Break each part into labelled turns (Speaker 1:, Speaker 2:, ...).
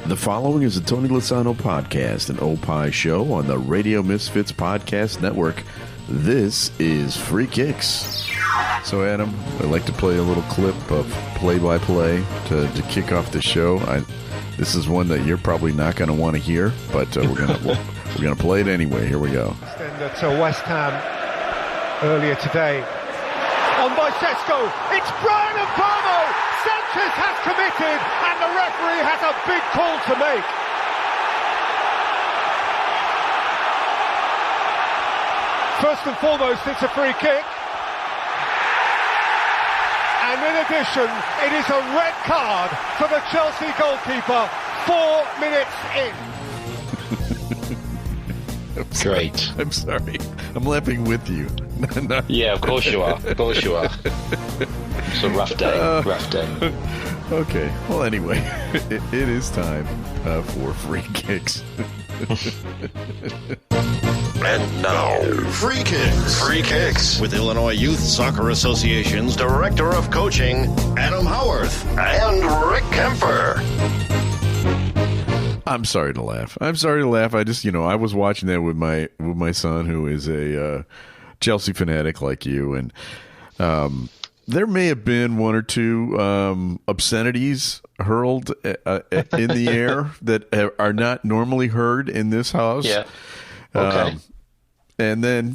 Speaker 1: The following is a Tony Lasano podcast, an Opie show on the Radio Misfits Podcast Network. This is Free Kicks. So, Adam, I'd like to play a little clip of play-by-play to kick off the show. This is one that you're probably not going to want to hear, but we're gonna play it anyway. Here we go.
Speaker 2: To West Ham earlier today. On by Sesko, it's Brian Mbeumo. Sanchez has committed, and the referee has a big call to make. First and foremost, it's a free kick. And in addition, it is a red card for the Chelsea goalkeeper 4 minutes in.
Speaker 3: Great.
Speaker 1: I'm sorry. I'm laughing with you.
Speaker 3: Yeah, of course you are. Of course you are. It's a rough day. Rough day.
Speaker 1: Okay. Well, anyway, it is time for Free Kicks.
Speaker 4: And now, Free Kicks. Free Kicks with Illinois Youth Soccer Association's Director of Coaching, Adam Howarth, and Rick Kemper.
Speaker 1: I'm sorry to laugh. I just, I was watching that with my son, who is a Chelsea fanatic like you, and there may have been one or two obscenities hurled in the air that are not normally heard in this house.
Speaker 3: Yeah. Okay.
Speaker 1: And then,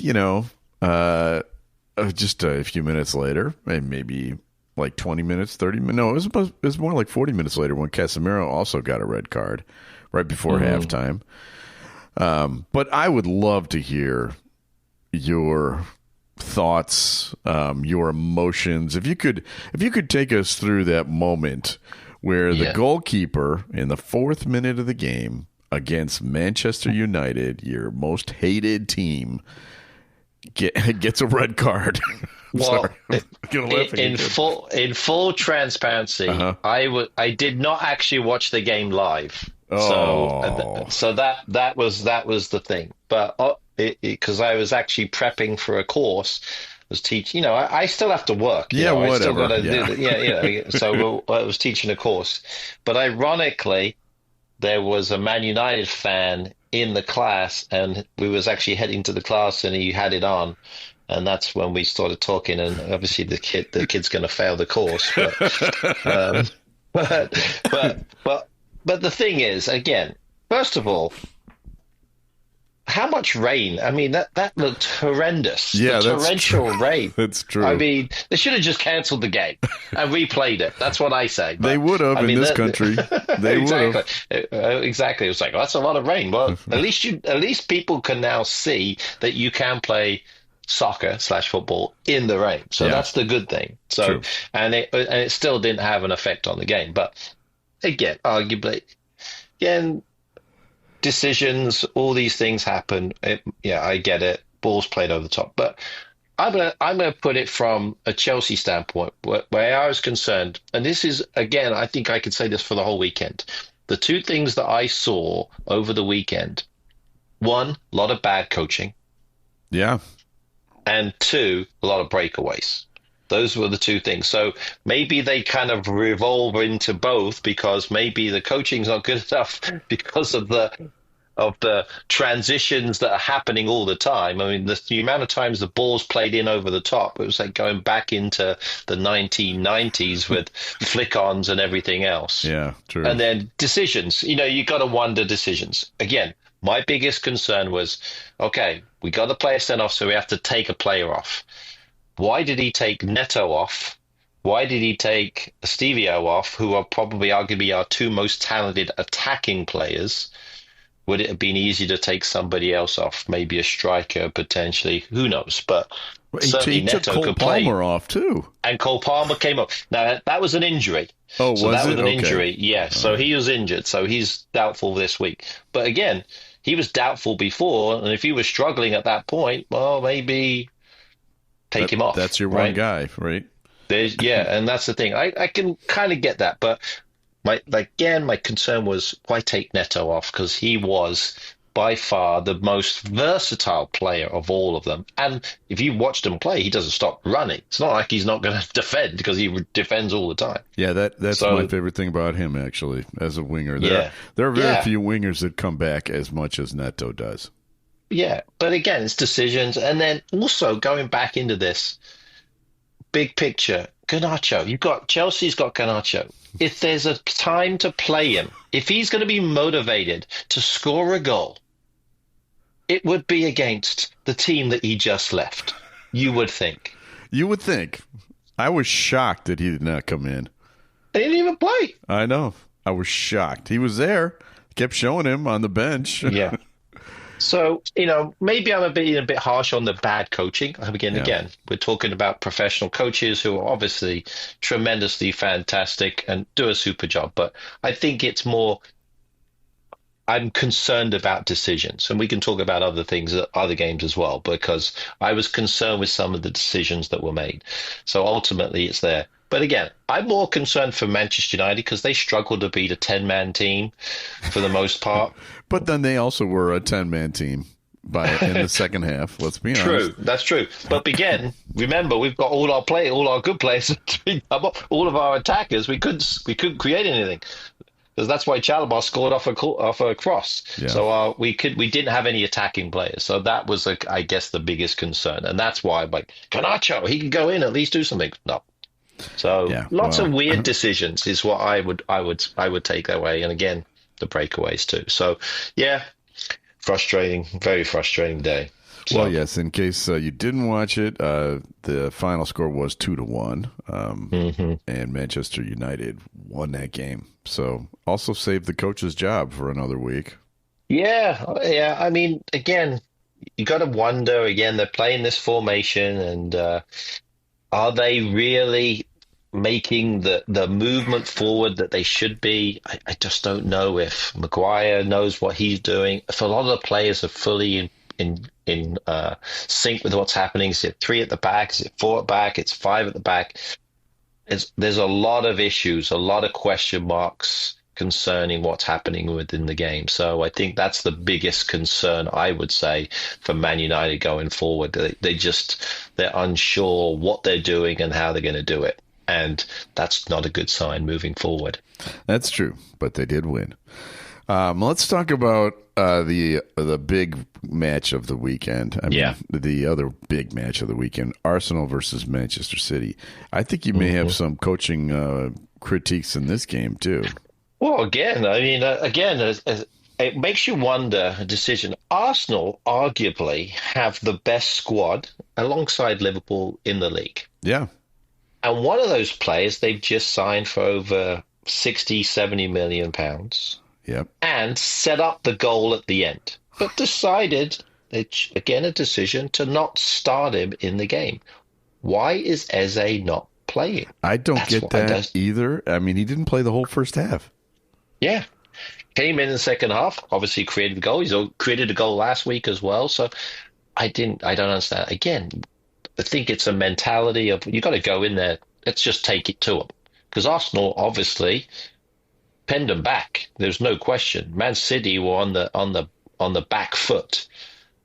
Speaker 1: just a few minutes later, maybe like 20 minutes, 30 minutes. No, it was more like 40 minutes later when Casemiro also got a red card right before halftime. But I would love to hear your thoughts, your emotions. If you could take us through that moment where the goalkeeper in the 4th minute of the game against Manchester United, your most hated team, gets a red card.
Speaker 3: Well, in full transparency, I did not actually watch the game live. So that was the thing. But because I was actually prepping for a course, was teaching. I still have to work.
Speaker 1: Whatever.
Speaker 3: I still got to do it. So I was teaching a course. But ironically, there was a Man United fan in the class, and we was actually heading to the class, and he had it on. And that's when we started talking, and obviously the kid's going to fail the course. But the thing is, again, first of all, how much rain? I mean, that looked horrendous.
Speaker 1: Yeah,
Speaker 3: the torrential rain.
Speaker 1: That's true.
Speaker 3: I mean, they should have just cancelled the game and replayed it. That's what I say. But,
Speaker 1: they would have in this country. They would have.
Speaker 3: Exactly. It was like, that's a lot of rain. Well, at least people can now see that you can play soccer/football in the rain. So that's the good thing. So
Speaker 1: true.
Speaker 3: and it still didn't have an effect on the game. But again, arguably, decisions, all these things happen. I get it. Balls played over the top, but I'm gonna put it from a Chelsea standpoint, where I was concerned, and this is, again, I think I could say this for the whole weekend. The two things that I saw over the weekend: one, a lot of bad coaching.
Speaker 1: Yeah.
Speaker 3: And two, a lot of breakaways. Those were the two things. So maybe they kind of revolve into both, because maybe the coaching's not good enough because of the transitions that are happening all the time. I mean, the amount of times the ball's played in over the top, it was like going back into the 1990s with flick-ons and everything else.
Speaker 1: Yeah, true.
Speaker 3: And then decisions. You got to wonder decisions. Again, my biggest concern was, okay, we got the player sent off, so we have to take a player off. Why did he take Neto off? Why did he take Stevio off, who are probably arguably our two most talented attacking players? Would it have been easy to take somebody else off? Maybe a striker, potentially. Who knows? But certainly
Speaker 1: he took
Speaker 3: Neto
Speaker 1: Cole
Speaker 3: could play.
Speaker 1: Palmer off, too.
Speaker 3: And Cole Palmer came off. Now, that was an injury.
Speaker 1: Oh,
Speaker 3: so that was an
Speaker 1: Okay.
Speaker 3: injury, yeah. So he was injured, so he's doubtful this week. But again, he was doubtful before, and if he was struggling at that point, well, maybe take him off.
Speaker 1: That's your one guy, right?
Speaker 3: And that's the thing. I can kind of get that, but my concern was, why take Neto off? Because he was by far the most versatile player of all of them. And if you watched him play, he doesn't stop running. It's not like he's not going to defend because he defends all the time.
Speaker 1: Yeah, that's my favorite thing about him, actually, as a winger. There are very few wingers that come back as much as Neto does.
Speaker 3: Yeah, but again, it's decisions. And then also going back into this big picture, Garnacho. Chelsea's got Garnacho. If there's a time to play him, if he's going to be motivated to score a goal, it would be against the team that he just left. You would think.
Speaker 1: You would think. I was shocked that he did not come in.
Speaker 3: They didn't even play.
Speaker 1: I know. I was shocked. He was there. Kept showing him on the bench.
Speaker 3: Yeah. So, maybe I'm being a bit harsh on the bad coaching. Again, we're talking about professional coaches who are obviously tremendously fantastic and do a super job. But I think it's more, I'm concerned about decisions. And we can talk about other things, other games as well, because I was concerned with some of the decisions that were made. So ultimately it's there. But again, I'm more concerned for Manchester United because they struggled to beat a 10-man team for the most part.
Speaker 1: But then they also were a 10-man team in the second half. Let's be honest.
Speaker 3: True, that's true. But again, remember we've got all our good players, all of our attackers. We couldn't create anything because that's why Chalobah scored off a cross. Yeah. So we didn't have any attacking players. So that was I guess the biggest concern, and that's why I'm like Garnacho, he can go in at least do something. No. So lots of weird decisions is what I would take that way, and again the breakaways too. So frustrating, very frustrating day. So,
Speaker 1: well, yes. In case you didn't watch it, the final score was 2-1, and Manchester United won that game. So also saved the coach's job for another week.
Speaker 3: Yeah. I mean, again, you got to wonder. Again, they're playing this formation, and are they really making the movement forward that they should be? I just don't know if Maguire knows what he's doing. If a lot of the players are fully in sync with what's happening, is it 3 at the back? Is it 4 at the back? It's 5 at the back. There's a lot of issues, a lot of question marks concerning what's happening within the game. So I think that's the biggest concern, I would say, for Man United going forward. They're unsure what they're doing and how they're going to do it. And that's not a good sign moving forward.
Speaker 1: That's true, but they did win. Let's talk about the big match of the weekend. The other big match of the weekend, Arsenal versus Manchester City. I think you may have some coaching critiques in this game too.
Speaker 3: Well, again, it makes you wonder a decision. Arsenal arguably have the best squad alongside Liverpool in the league.
Speaker 1: Yeah.
Speaker 3: And one of those players they've just signed for over 60, 70 million pounds.
Speaker 1: Yep.
Speaker 3: And set up the goal at the end. But decided, again, a decision to not start him in the game. Why is Eze not playing?
Speaker 1: I don't get that either. I mean, he didn't play the whole first half.
Speaker 3: Yeah. Came in the second half, obviously created the goal. He's created a goal last week as well. So I don't understand. Again, I think it's a mentality of you got to go in there. Let's just take it to them. Because Arsenal obviously penned them back. There's no question. Man City were on the back foot.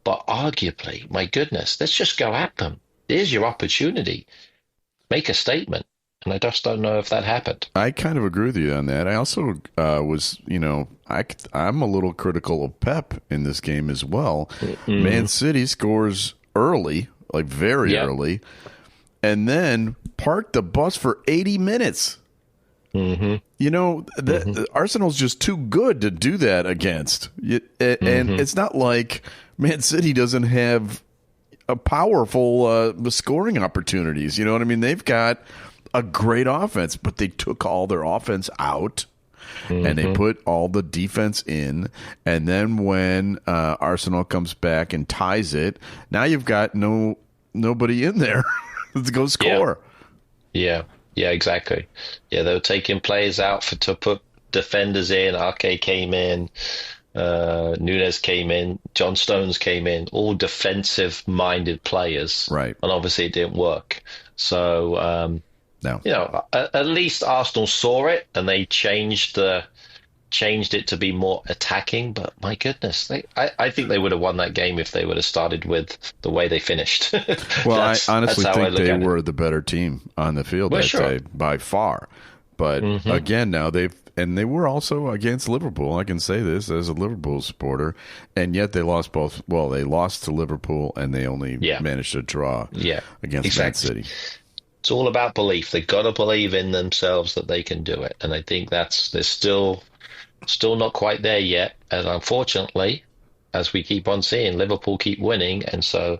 Speaker 3: But arguably, my goodness, let's just go at them. There's your opportunity. Make a statement. And I just don't know if that happened.
Speaker 1: I kind of agree with you on that. I also I'm a little critical of Pep in this game as well. Mm-hmm. Man City scores early, like very early, and then park the bus for 80 minutes. Mm-hmm. Arsenal's just too good to do that against. And it's not like Man City doesn't have a powerful scoring opportunities. You know what I mean? They've got a great offense, but they took all their offense out and they put all the defense in. And then when Arsenal comes back and ties it, now you've got nobody in there to go score.
Speaker 3: Yeah, exactly. Yeah, they were taking players out to put defenders in. Ake came in. Nunes came in. John Stones came in. All defensive-minded players.
Speaker 1: Right.
Speaker 3: And obviously it didn't work. So...
Speaker 1: No.
Speaker 3: At least Arsenal saw it and they changed the changed it to be more attacking. But my goodness, I think they would have won that game if they would have started with the way they finished.
Speaker 1: Well, I honestly think they were the better team on the field that day by far. But again, now they were also against Liverpool. I can say this as a Liverpool supporter, and yet they lost both. Well, they lost to Liverpool, and they only managed to draw against Man City.
Speaker 3: It's all about belief. They've got to believe in themselves that they can do it, and I think they're still not quite there yet. And unfortunately, as we keep on seeing, Liverpool keep winning, and so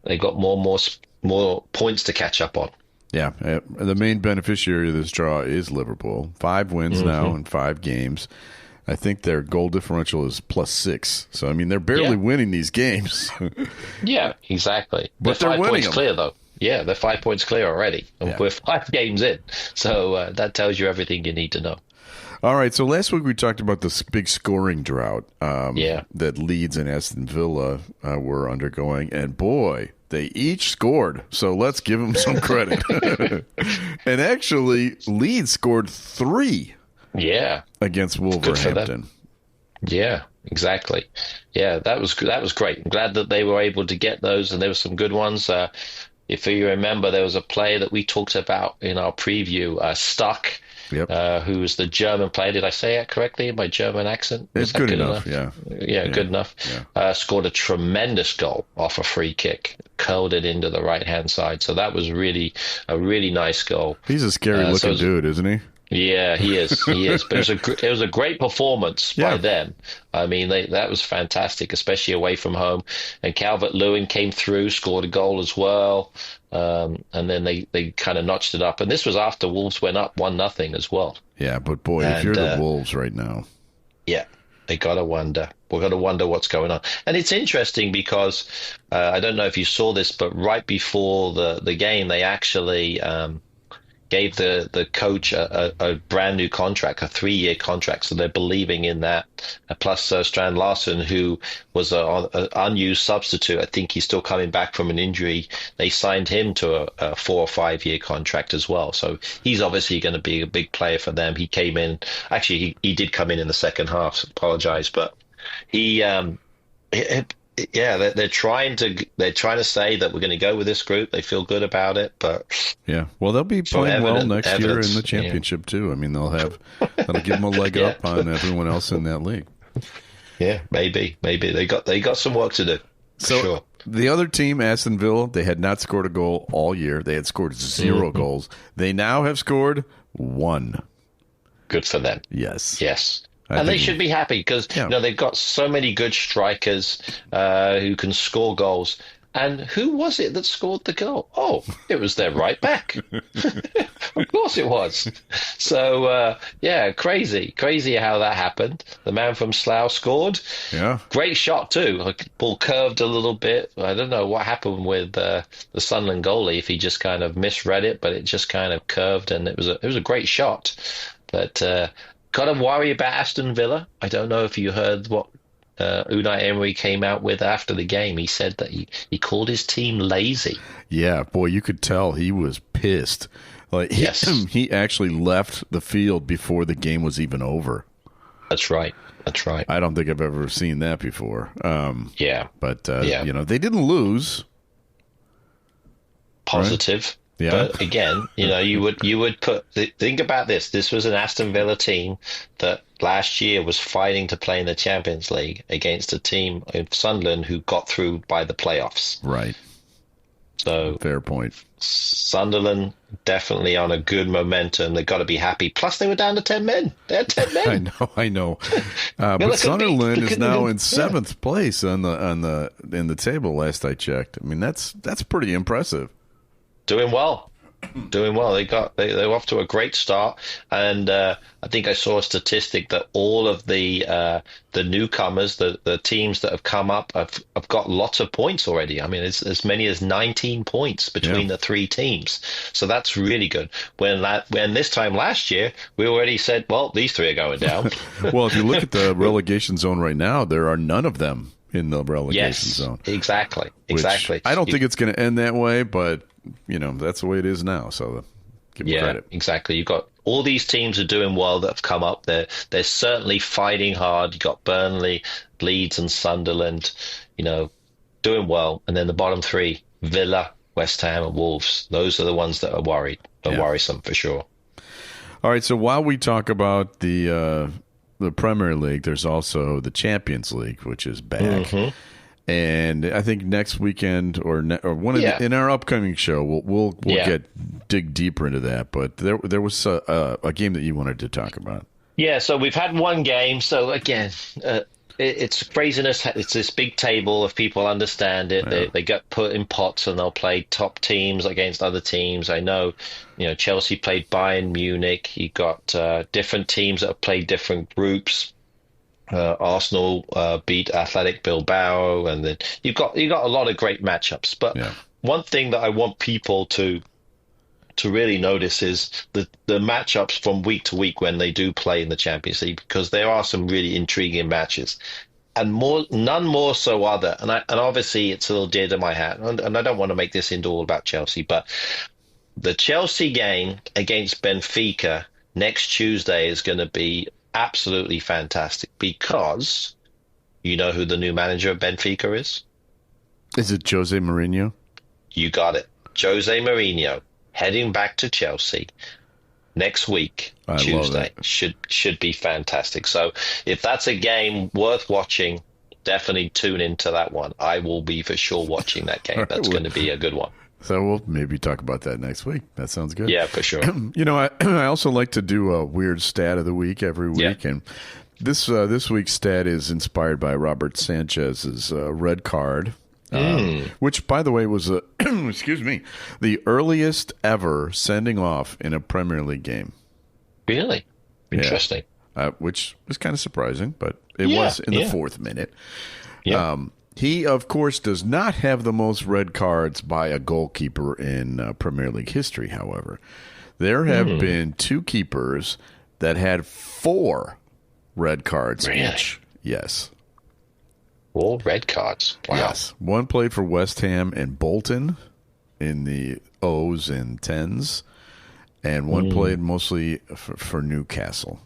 Speaker 3: they've got more points to catch up on.
Speaker 1: Yeah, the main beneficiary of this draw is Liverpool. 5 wins now in 5 games. I think their goal differential is +6. So, I mean, they're barely winning these games.
Speaker 3: Yeah, exactly.
Speaker 1: But
Speaker 3: they're
Speaker 1: they're
Speaker 3: 5
Speaker 1: winning
Speaker 3: points
Speaker 1: them.
Speaker 3: clear, though. Yeah, they're 5 points clear already. And we're 5 games in. So that tells you everything you need to know.
Speaker 1: All right, so last week we talked about this big scoring drought that Leeds and Aston Villa were undergoing. And boy, they each scored. So let's give them some credit. And actually, Leeds scored 3 against Wolverhampton.
Speaker 3: Yeah, exactly. Yeah, that was great. I'm glad that they were able to get those, and there were some good ones. If you remember, there was a player that we talked about in our preview, Stuck. Who was the German player? Did I say it correctly in my German accent?
Speaker 1: It's good enough.
Speaker 3: Yeah, good enough. Yeah. Scored a tremendous goal off a free kick, curled it into the right-hand side. So that was a really nice goal.
Speaker 1: He's a scary-looking dude, isn't he?
Speaker 3: Yeah, he is. He is. But it was a great performance by them. I mean, that was fantastic, especially away from home. And Calvert-Lewin came through, scored a goal as well. And then they kind of notched it up. And this was after Wolves went up 1-0 as well.
Speaker 1: Yeah, but boy, if you're the Wolves right now.
Speaker 3: Yeah, they got to wonder. We're going to wonder what's going on. And it's interesting because I don't know if you saw this, but right before the game, they actually gave the coach a brand new contract, a 3-year contract. So they're believing in that. Plus Strand Larsen, who was an unused substitute, I think he's still coming back from an injury. They signed him to a 4 or 5 year contract as well. So he's obviously going to be a big player for them. He came in, actually he did come in the second half, apologize, but they're trying to say that we're going to go with this group. They feel good about it, but
Speaker 1: well, they'll be playing well next year in the championship too. I mean, that'll give them a leg up on everyone else in that league.
Speaker 3: Yeah, maybe they got some work to do.
Speaker 1: So
Speaker 3: sure.
Speaker 1: The other team, Aston Villa, they had not scored a goal all year. They had scored 0 goals. They now have scored 1.
Speaker 3: Good for them.
Speaker 1: Yes.
Speaker 3: And they should be happy because they've got so many good strikers who can score goals. And who was it that scored the goal? Oh, it was their right back. Of course it was. So, crazy how that happened. The man from Slough scored.
Speaker 1: Yeah. Great
Speaker 3: shot, too. Like, ball curved a little bit. I don't know what happened with the Sunderland goalie, if he just kind of misread it, but it just kind of curved, and it was a great shot. But got to worry about Aston Villa. I don't know if you heard what Unai Emery came out with after the game. He said that he called his team lazy.
Speaker 1: Yeah, boy, you could tell he was pissed. Like he actually left the field before the game was even over.
Speaker 3: That's right.
Speaker 1: I don't think I've ever seen that before. But they didn't lose.
Speaker 3: Positive. Right? Yeah. But again, you would think about this. This was an Aston Villa team that last year was fighting to play in the Champions League against a team of Sunderland who got through by the playoffs.
Speaker 1: Right.
Speaker 3: So
Speaker 1: fair point.
Speaker 3: Sunderland definitely on a good momentum. They've got to be happy. Plus, they were down to 10 men. They had 10 men.
Speaker 1: I know. But Sunderland is now in 7th place in the table. Last I checked. I mean, that's pretty impressive.
Speaker 3: Doing well. They're off to a great start, and I think I saw a statistic that all of the newcomers, the teams that have come up, have got lots of points already. I mean, it's as many as 19 points between the 3 teams, so that's really good. When this time last year, we already said, well, these 3 are going down.
Speaker 1: Well, if you look at the relegation zone right now, there are none of them in the relegation zone.
Speaker 3: Exactly.
Speaker 1: I don't think it's going to end that way, but that's the way it is now. So Give them credit.
Speaker 3: Exactly. You've got all these teams are doing well that have come up. They're certainly fighting hard. You've got Burnley, Leeds, and Sunderland, doing well. And then the bottom three, Villa, West Ham, and Wolves. Those are the ones that are worrisome for sure.
Speaker 1: All right. So while we talk about the Premier League, there's also the Champions League, which is back. Mm-hmm. And I think next weekend in our upcoming show, we'll dig deeper into that. But there was a game that you wanted to talk about. Yeah,
Speaker 3: so we've had one game. So again, it's craziness. It's this big table. If people understand it, they get put in pots and they'll play top teams against other teams. I know, Chelsea played Bayern Munich. You got different teams that have played different groups. Arsenal beat Athletic Bilbao, and then you've got a lot of great matchups. But one thing that I want people to really notice is the matchups from week to week when they do play in the Champions League, because there are some really intriguing matches, and none more so other. And obviously it's a little dear to my hat, and I don't want to make this into all about Chelsea, but the Chelsea game against Benfica next Tuesday is going to be absolutely fantastic, because you know who the new manager of Benfica is?
Speaker 1: Is it Jose Mourinho?
Speaker 3: You got it. Jose Mourinho heading back to Chelsea next week, Tuesday. Should be fantastic. So if that's a game worth watching, definitely tune into that one. I will be for sure watching that game. That's going to be a good one.
Speaker 1: So we'll maybe talk about that next week. That sounds good.
Speaker 3: Yeah, for sure.
Speaker 1: I also like to do a weird stat of the week every week, and this week's stat is inspired by Robert Sanchez's red card, which, by the way, was excuse me, the earliest ever sending off in a Premier League game.
Speaker 3: Really interesting.
Speaker 1: Which was kind of surprising, but it was in the fourth minute. Yeah. He, of course, does not have the most red cards by a goalkeeper in Premier League history, however. There have been two keepers that had 4 red cards each. Yes.
Speaker 3: 4 red cards? Wow.
Speaker 1: Yes. One played for West Ham and Bolton in the O's and 10s, and one played mostly for Newcastle.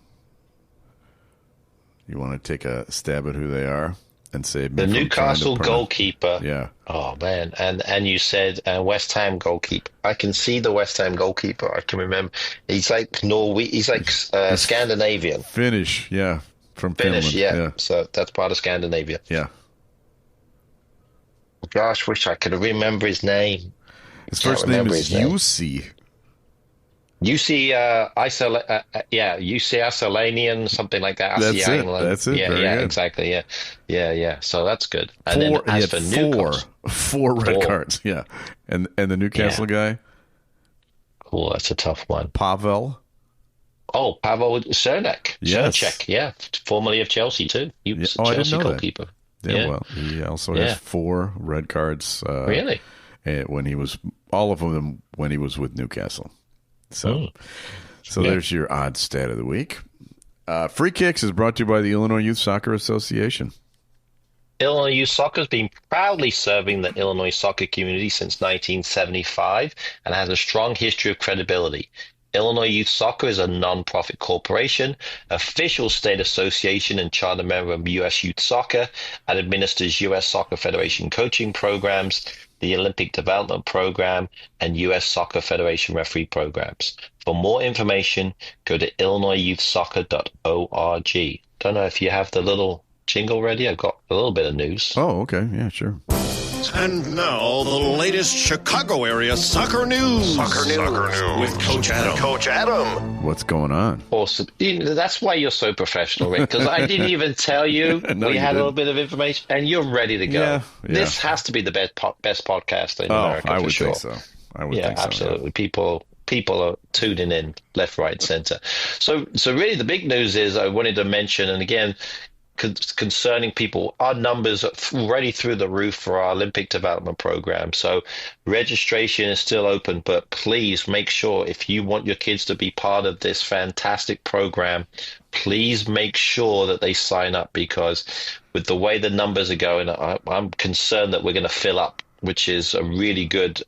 Speaker 1: You want to take a stab at who they are? And save
Speaker 3: the Newcastle goalkeeper.
Speaker 1: Yeah.
Speaker 3: Oh man, and you said West Ham goalkeeper. I can see the West Ham goalkeeper. I can remember. He's like Norway. He's like Scandinavian.
Speaker 1: Finnish, yeah, from
Speaker 3: Finnish,
Speaker 1: Finland.
Speaker 3: yeah. So that's part of Scandinavia.
Speaker 1: Yeah.
Speaker 3: Gosh, wish I could remember his name.
Speaker 1: His first name is Jussi.
Speaker 3: UC Isolanian, something like that.
Speaker 1: That's it. That's it.
Speaker 3: Yeah,
Speaker 1: good.
Speaker 3: Exactly. Yeah. So that's good. And then as for
Speaker 1: four red cards. Yeah, and the Newcastle guy.
Speaker 3: Oh, that's a tough one.
Speaker 1: Pavel.
Speaker 3: Oh, Pavel Cernak.
Speaker 1: Yes.
Speaker 3: Cernak, yeah, formerly of Chelsea too. He was a Chelsea goalkeeper.
Speaker 1: Yeah, well, he also has 4 red cards.
Speaker 3: Really?
Speaker 1: When he was all of them when he was with Newcastle. So there's your odd stat of the week. Free Kicks is brought to you by the Illinois Youth Soccer Association.
Speaker 3: Illinois Youth Soccer has been proudly serving the Illinois soccer community since 1975 and has a strong history of credibility. Illinois Youth Soccer is a non-profit corporation, official state association and charter member of U.S. Youth Soccer, and administers U.S. Soccer Federation coaching programs, the Olympic Development Program, and U.S. Soccer Federation referee programs. For more information, go to illinoisyouthsoccer.org. Don't know if you have the little jingle ready. I've got a little bit of news.
Speaker 1: Oh, okay. Yeah, sure.
Speaker 4: And now, the latest Chicago area soccer news. Soccer news. With Coach Adam. Coach Adam.
Speaker 1: What's going on?
Speaker 3: Awesome. That's why you're so professional, Rick, because I didn't even tell you we had a little bit of information, and you're ready to go.
Speaker 1: Yeah.
Speaker 3: This has to be the best podcast in America,
Speaker 1: I would
Speaker 3: for sure.
Speaker 1: think so. I would think so.
Speaker 3: Absolutely. Yeah. People are tuning in left, right, center. So really the big news is I wanted to mention, and again, concerning people, our numbers are already through the roof for our Olympic Development Program. So registration is still open, but please make sure if you want your kids to be part of this fantastic program, please make sure that they sign up, because with the way the numbers are going, I'm concerned that we're going to fill up, which is a really good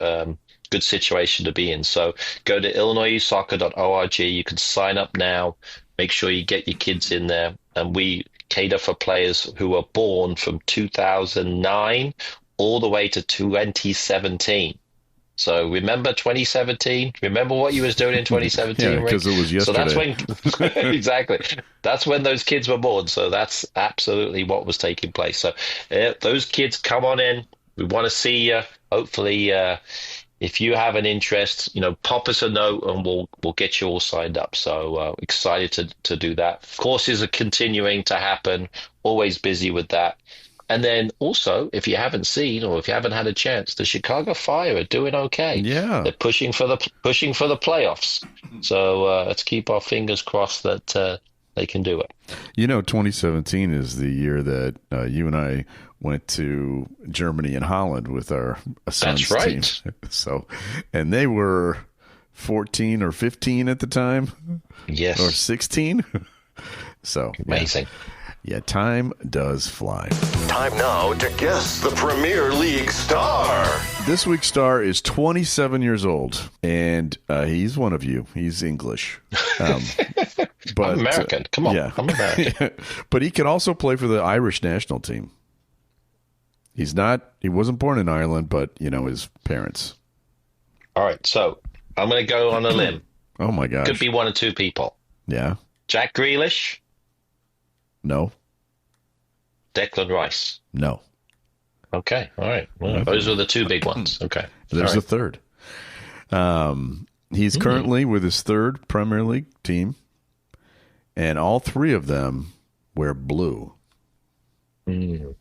Speaker 3: good situation to be in. So go to illinoissoccer.org. You can sign up now. Make sure you get your kids in there. And we cater for players who were born from 2009 all the way to 2017. So remember 2017? Remember what you was doing in 2017?
Speaker 1: Yeah, because it was yesterday.
Speaker 3: So that's when, exactly. That's when those kids were born. So that's absolutely what was taking place. So those kids, come on in. We want to see you. Hopefully, if you have an interest, pop us a note and we'll get you all signed up. So excited to do that. Courses are continuing to happen. Always busy with that. And then also, if you haven't seen or if you haven't had a chance, the Chicago Fire are doing okay.
Speaker 1: Yeah,
Speaker 3: they're pushing for the playoffs. So let's keep our fingers crossed that they can do it.
Speaker 1: 2017 is the year that you and I went to Germany and Holland with our son's team. So, and they were 14 or 15 at the time.
Speaker 3: Yes,
Speaker 1: or 16. So
Speaker 3: amazing.
Speaker 1: Yeah, time does fly.
Speaker 4: Time now to guess the Premier League star.
Speaker 1: This week's star is 27 years old, and he's one of you. He's English. But,
Speaker 3: I'm American. Come on.
Speaker 1: Yeah.
Speaker 3: I'm American.
Speaker 1: But he can also play for the Irish national team. He wasn't born in Ireland, but, his parents.
Speaker 3: All right, so I'm going to go on a limb.
Speaker 1: Oh, my gosh.
Speaker 3: Could be one or two people.
Speaker 1: Yeah.
Speaker 3: Jack Grealish.
Speaker 1: No.
Speaker 3: Declan Rice.
Speaker 1: No.
Speaker 3: Okay. All right. Well, those are the two big ones. Okay.
Speaker 1: There's a third. He's currently with his third Premier League team, and all three of them wear blue.
Speaker 3: Mm.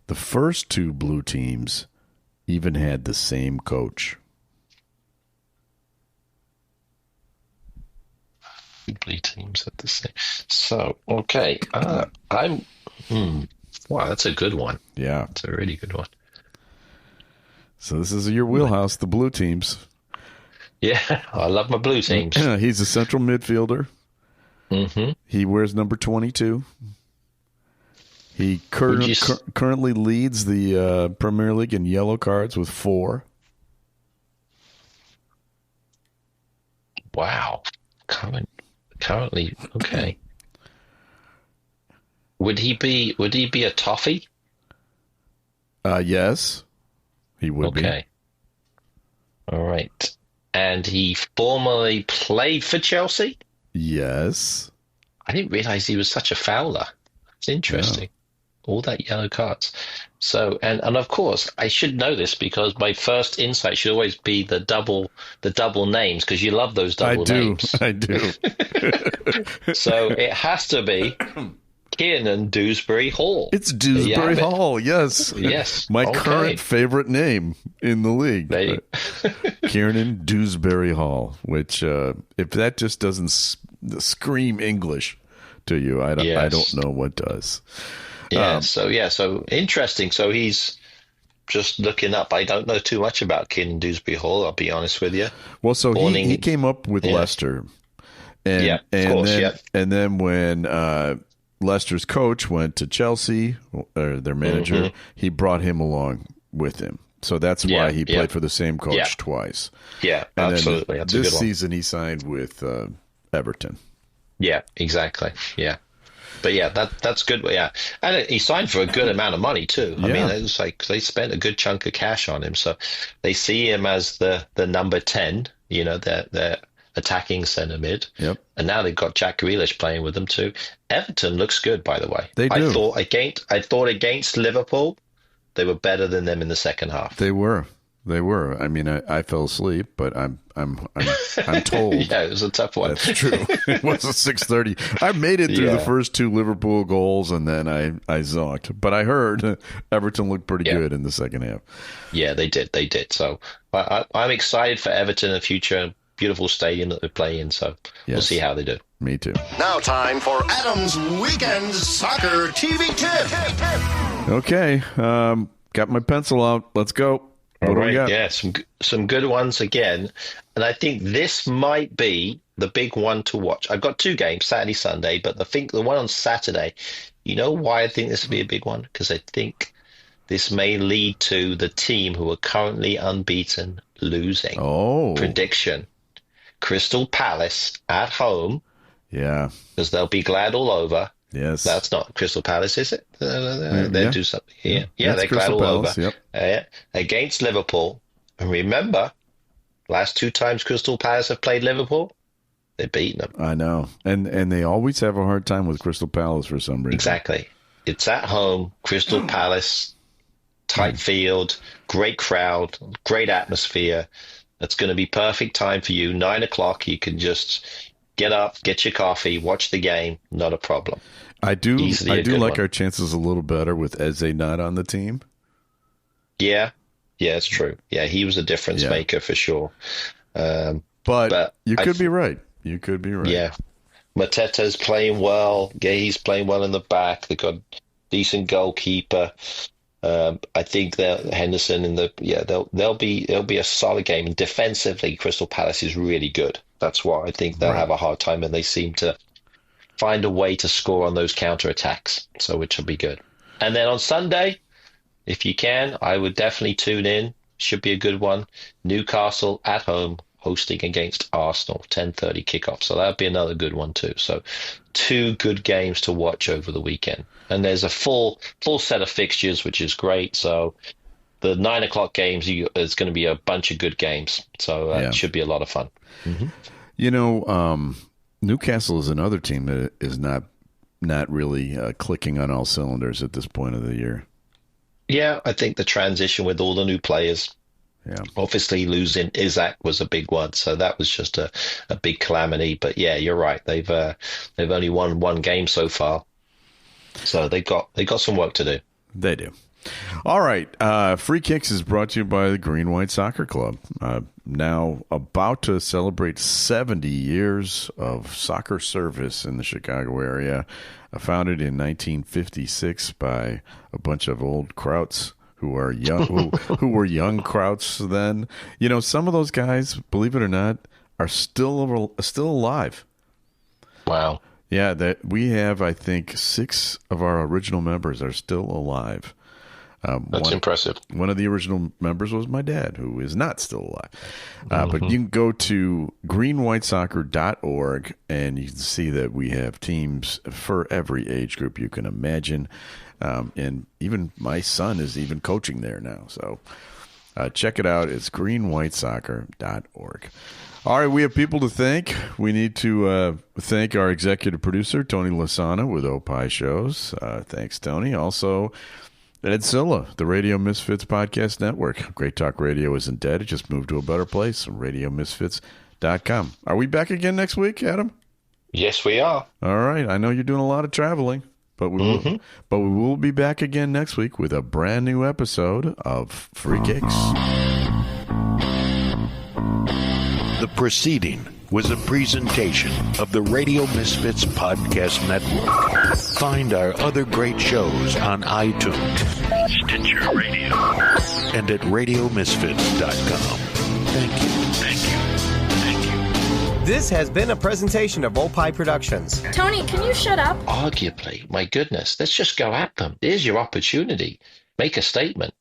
Speaker 1: The first two blue teams even had the same coach.
Speaker 3: Blue teams at the same. So, okay. Wow, that's a good one.
Speaker 1: Yeah.
Speaker 3: It's a really good one.
Speaker 1: So this is your wheelhouse, the blue teams.
Speaker 3: Yeah, I love my blue teams.
Speaker 1: He's a central midfielder.
Speaker 3: Mm-hmm.
Speaker 1: He wears number 22. He currently leads the Premier League in yellow cards with 4.
Speaker 3: Wow. Currently, okay. Would he be a toffee?
Speaker 1: Yes, he would be.
Speaker 3: Okay. All right. And he formerly played for Chelsea?
Speaker 1: Yes.
Speaker 3: I didn't realize he was such a fouler. It's interesting. Yeah. All that yellow cards. So, and of course, I should know this because my first insight should always be the double names, because you love those double names.
Speaker 1: I do.
Speaker 3: So it has to be Kiernan Dewsbury Hall.
Speaker 1: It's Dewsbury Hall, yes.
Speaker 3: Yes.
Speaker 1: My current favorite name in the league. Kiernan Dewsbury Hall, which if that just doesn't scream English to you, I don't know what does.
Speaker 3: Yeah, so interesting. So he's just looking up. I don't know too much about Kiernan Dewsbury Hall, I'll be honest with you.
Speaker 1: Well, so he came up with Leicester. And then when Leicester's coach went to Chelsea, their manager, he brought him along with him. So that's why he played for the same coach twice.
Speaker 3: Yeah,
Speaker 1: and
Speaker 3: absolutely.
Speaker 1: That's this season he signed with Everton.
Speaker 3: Yeah, exactly. Yeah. But yeah, that's good. Yeah, and he signed for a good amount of money too. I mean, it was like they spent a good chunk of cash on him, so they see him as the number 10. Their attacking centre mid.
Speaker 1: Yep.
Speaker 3: And now they've got Jack Grealish playing with them too. Everton looks good, by the way.
Speaker 1: They do.
Speaker 3: I thought against Liverpool, they were better than them in the second half.
Speaker 1: They were. I mean, I fell asleep, but I'm told.
Speaker 3: Yeah, it was a tough one.
Speaker 1: That's true. It was a 6:30. I made it through the first 2 Liverpool goals, and then I zonked. But I heard Everton looked pretty good in the second half.
Speaker 3: Yeah, they did. So I'm excited for Everton in the future. Beautiful stadium that they play in. So we'll see how they do.
Speaker 1: Me too.
Speaker 4: Now time for Adam's Weekend Soccer TV Tip.
Speaker 1: Okay, got my pencil out. Let's go.
Speaker 3: All right, yeah, some good ones again, and I think this might be the big one to watch. I've got 2 games, Saturday, Sunday, but the one on Saturday, you know why I think this would be a big one? Because I think this may lead to the team who are currently unbeaten losing.
Speaker 1: Oh.
Speaker 3: Prediction. Crystal Palace at home.
Speaker 1: Yeah.
Speaker 3: Because they'll be glad all over.
Speaker 1: Yes.
Speaker 3: That's not Crystal Palace, is it? They do something here. Yeah, they're
Speaker 1: Crystal
Speaker 3: glad all
Speaker 1: Palace,
Speaker 3: over.
Speaker 1: Yep.
Speaker 3: Against Liverpool. And remember, last 2 times Crystal Palace have played Liverpool, they've beaten them.
Speaker 1: I know. And they always have a hard time with Crystal Palace for some reason.
Speaker 3: Exactly. It's at home, Crystal Palace, tight field, great crowd, great atmosphere. That's going to be perfect time for you. 9 o'clock, you can just get up, get your coffee, watch the game. Not a problem.
Speaker 1: I do like
Speaker 3: one.
Speaker 1: our chances a little better with Eze not on the team.
Speaker 3: Yeah, it's true. Yeah, he was a difference maker for sure.
Speaker 1: But you could be right. You could be right.
Speaker 3: Yeah. Mateta's playing well. He's playing well in the back. They've got decent goalkeeper. I think that Henderson there'll be a solid game. And defensively, Crystal Palace is really good. That's why I think they'll have a hard time, and they seem to find a way to score on those counterattacks. So which will be good. And then on Sunday, if you can, I would definitely tune in. Should be a good one. Newcastle at home, hosting against Arsenal, 10:30 kickoff. So that'd be another good one too. So 2 good games to watch over the weekend. And there's a full set of fixtures, which is great. So the 9 o'clock games, there's going to be a bunch of good games. So it should be a lot of fun. Mm-hmm.
Speaker 1: You know, Newcastle is another team that is not really clicking on all cylinders at this point of the year.
Speaker 3: Yeah, I think the transition with all the new players.
Speaker 1: Yeah.
Speaker 3: Obviously, losing Isaac was a big one, so that was just a big calamity. But yeah, you're right. They've only won 1 game so far, so they got some work to do.
Speaker 1: They do. All right. Free Kicks is brought to you by the Green White Soccer Club. Now about to celebrate 70 years of soccer service in the Chicago area. Founded in 1956 by a bunch of old Krauts who were young Krauts then. You know, some of those guys, believe it or not, are still alive.
Speaker 3: Wow.
Speaker 1: Yeah, that we have, I think, 6 of our original members are still alive.
Speaker 3: That's impressive.
Speaker 1: One of the original members was my dad, who is not still alive. But you can go to greenwhitesoccer.org, and you can see that we have teams for every age group you can imagine. And even my son is even coaching there now. So check it out. It's greenwhitesoccer.org. All right, we have people to thank. We need to thank our executive producer, Tony Lasana, with Opie Shows. Thanks, Tony. Also, Ed Silla, the Radio Misfits Podcast Network. Great Talk Radio isn't dead. It just moved to a better place. RadioMisfits.com. Are we back again next week, Adam?
Speaker 3: Yes, we are.
Speaker 1: All right. I know you're doing a lot of traveling, but we will be back again next week with a brand new episode of Free Kicks.
Speaker 5: The proceeding was a presentation of the Radio Misfits Podcast Network. Find our other great shows on iTunes, Stitcher Radio, and at RadioMisfits.com. Thank you.
Speaker 6: This has been a presentation of Opie Productions.
Speaker 7: Tony, can you shut up?
Speaker 3: Arguably, my goodness, let's just go at them. Here's your opportunity. Make a statement.